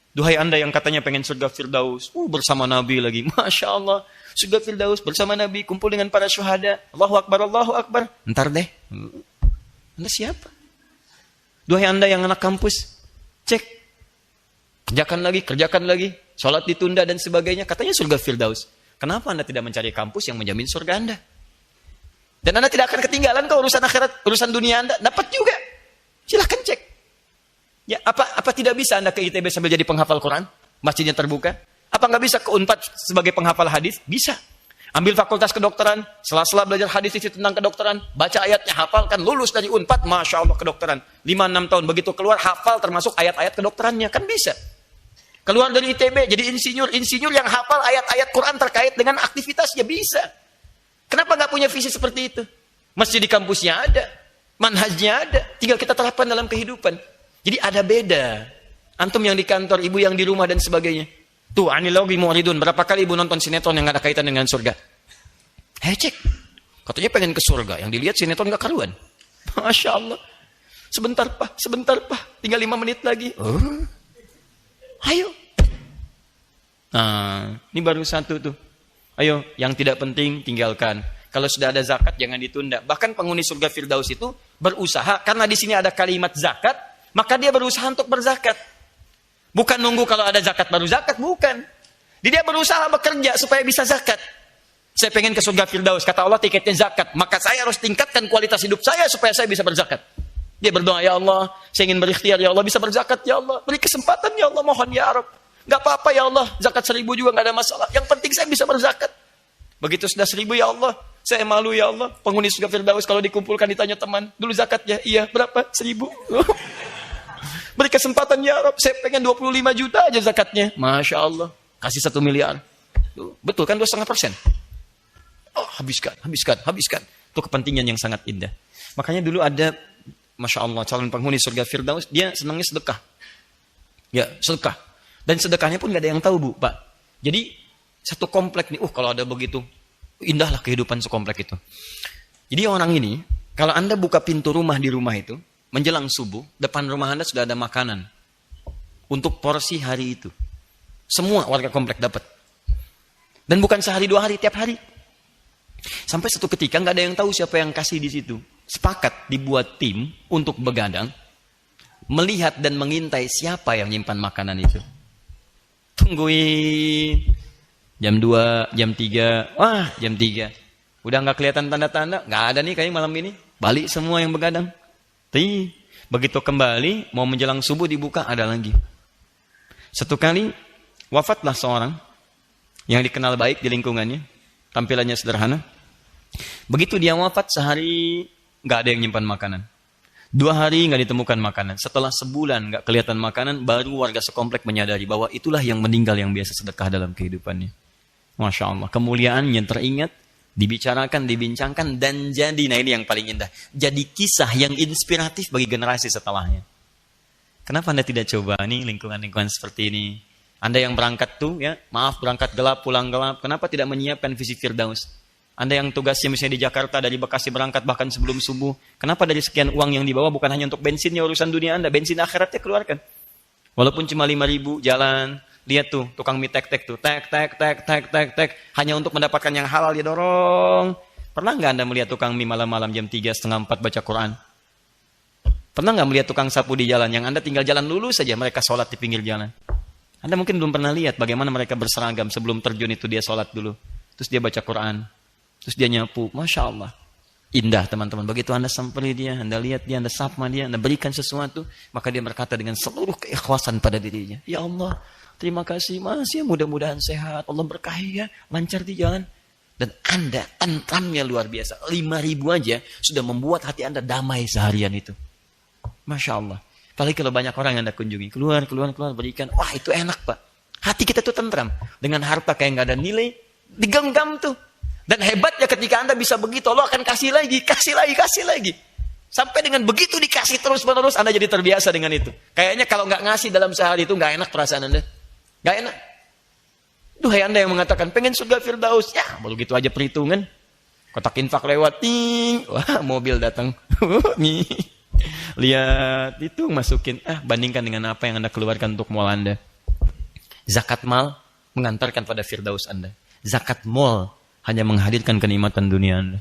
Duhai Anda yang katanya pengen surga Firdaus, bersama Nabi lagi. Masya Allah, surga Firdaus bersama Nabi, kumpul dengan para syuhada. Allahu Akbar, Allahu Akbar. Ntar deh. Anda siapa? Duhai Anda yang anak kampus, cek. Kerjakan lagi. Sholat ditunda dan sebagainya. Katanya surga Firdaus. Kenapa Anda tidak mencari kampus yang menjamin surga Anda? Dan Anda tidak akan ketinggalan kalau urusan akhirat, urusan dunia Anda. Dapat juga. Silahkan cek. Ya, apa tidak bisa Anda ke ITB sambil jadi penghafal Quran? Masjidnya terbuka. Apa nggak bisa ke Unpad sebagai penghafal hadis? Bisa. Ambil fakultas kedokteran, sela-sela belajar hadis isi tentang kedokteran, baca ayatnya, hafalkan, lulus dari Unpad, Masya Allah kedokteran. 5-6 tahun, begitu keluar, hafal termasuk ayat-ayat kedokterannya. Kan bisa. Keluar dari ITB, jadi insinyur yang hafal ayat-ayat Quran terkait dengan aktivitasnya. Bisa. Kenapa nggak punya visi seperti itu? Masjid di kampusnya ada, manhajnya ada, tinggal kita terapkan dalam kehidupan. Jadi ada beda. Antum yang di kantor, ibu yang di rumah dan sebagainya. Tuh, anilogi mu'ridun. Berapa kali ibu nonton sinetron yang gak ada kaitan dengan surga? Cek. Katanya pengen ke surga. Yang dilihat sinetron gak karuan. Masya Allah. Sebentar pak. Tinggal 5 menit lagi. Ayo. Nah, ini baru satu tuh. Ayo, yang tidak penting tinggalkan. Kalau sudah ada zakat jangan ditunda. Bahkan penghuni surga Firdaus itu berusaha. Karena di sini ada kalimat zakat. Maka dia berusaha untuk berzakat. Bukan nunggu kalau ada zakat baru zakat, bukan. Dia berusaha bekerja supaya bisa zakat. Saya pengen ke surga Firdaus, kata Allah tiketnya zakat. Maka saya harus tingkatkan kualitas hidup saya supaya saya bisa berzakat. Dia berdoa, ya Allah, saya ingin berikhtiar, ya Allah, bisa berzakat, ya Allah. Beri kesempatan, ya Allah, mohon ya Arab. Gak apa-apa ya Allah, zakat 1000 juga gak ada masalah. Yang penting saya bisa berzakat. Begitu sudah 1000 ya Allah, saya malu ya Allah. Penghuni surga Firdaus kalau dikumpulkan ditanya teman, dulu zakatnya, iya berapa? 1000. Beri kesempatan ya Rob, saya pengen 25 juta aja zakatnya. Masya Allah, kasih 1 miliar. Betul kan 2,5%? Oh, habiskan. Itu kepentingan yang sangat indah. Makanya dulu ada, Masya Allah, calon penghuni surga Firdaus, dia senangnya sedekah. Ya, sedekah. Dan sedekahnya pun gak ada yang tahu, Bu, Pak. Jadi, satu komplek nih, kalau ada begitu, indahlah kehidupan sekomplek itu. Jadi orang ini, kalau Anda buka pintu rumah di rumah itu, menjelang subuh, depan rumah Anda sudah ada makanan. Untuk porsi hari itu. Semua warga komplek dapat. Dan bukan sehari 2 hari, tiap hari. Sampai satu ketika nggak ada yang tahu siapa yang kasih di situ. Sepakat dibuat tim untuk begadang. Melihat dan mengintai siapa yang nyimpan makanan itu. Tungguin. Jam 2, jam 3. Wah, jam 3. Udah nggak kelihatan tanda-tanda. Nggak ada nih kayaknya malam ini. Balik semua yang begadang. Begitu kembali, mau menjelang subuh dibuka, ada lagi. Satu kali, wafatlah seorang yang dikenal baik di lingkungannya. Tampilannya sederhana. Begitu dia wafat, sehari nggak ada yang nyimpan makanan. 2 hari nggak ditemukan makanan. Setelah sebulan nggak kelihatan makanan, baru warga sekomplek menyadari bahwa itulah yang meninggal yang biasa sedekah dalam kehidupannya. Masya Allah, kemuliaannya teringat, dibicarakan, dibincangkan, dan jadi, nah ini yang paling indah, jadi kisah yang inspiratif bagi generasi setelahnya. Kenapa Anda tidak coba nih lingkungan-lingkungan seperti ini? Anda yang berangkat tuh, ya maaf berangkat gelap, pulang gelap, kenapa tidak menyiapkan visi Firdaus? Anda yang tugasnya misalnya di Jakarta, dari Bekasi berangkat bahkan sebelum subuh, kenapa dari sekian uang yang dibawa bukan hanya untuk bensinnya, urusan dunia Anda, bensin akhiratnya keluarkan. Walaupun cuma 5.000 jalan, lihat tuh, tukang mie tek-tek tuh, tek, hanya untuk mendapatkan yang halal dia dorong. Pernah nggak Anda melihat tukang mie malam-malam jam 3, setengah 4 baca Quran? Pernah nggak melihat tukang sapu di jalan, yang Anda tinggal jalan lulus saja, mereka sholat di pinggir jalan? Anda mungkin belum pernah lihat bagaimana mereka berseragam, sebelum terjun itu dia sholat dulu. Terus dia baca Quran, terus dia nyapu, Masya Allah. Indah teman-teman, begitu Anda samperi dia, Anda lihat dia, Anda sapa dia, Anda berikan sesuatu, maka dia berkata dengan seluruh keikhlasan pada dirinya, ya Allah, terima kasih Mas, ya mudah-mudahan sehat, Allah berkahi ya, lancar di jalan. Dan Anda, tentramnya luar biasa. 5.000 aja sudah membuat hati Anda damai seharian itu. Masya Allah. Apalagi kalau banyak orang yang Anda kunjungi. Keluar, berikan. Wah itu enak Pak. Hati kita tuh tentram. Dengan harta kayak nggak ada nilai, digenggam tuh. Dan hebatnya ketika Anda bisa begitu, Allah akan kasih lagi. Sampai dengan begitu dikasih terus-menerus, Anda jadi terbiasa dengan itu. Kayaknya kalau nggak ngasih dalam sehari itu nggak enak perasaan Anda. Nggak enak. Duhai Anda yang mengatakan pengen surga Firdaus, ya baru gitu aja perhitungan. Kotak infak lewat, ting, wah mobil datang, nih, lihat itu masukin, bandingkan dengan apa yang Anda keluarkan untuk mal Anda. Zakat mal mengantarkan pada firdaus Anda. Zakat mal hanya menghadirkan kenikmatan dunia Anda.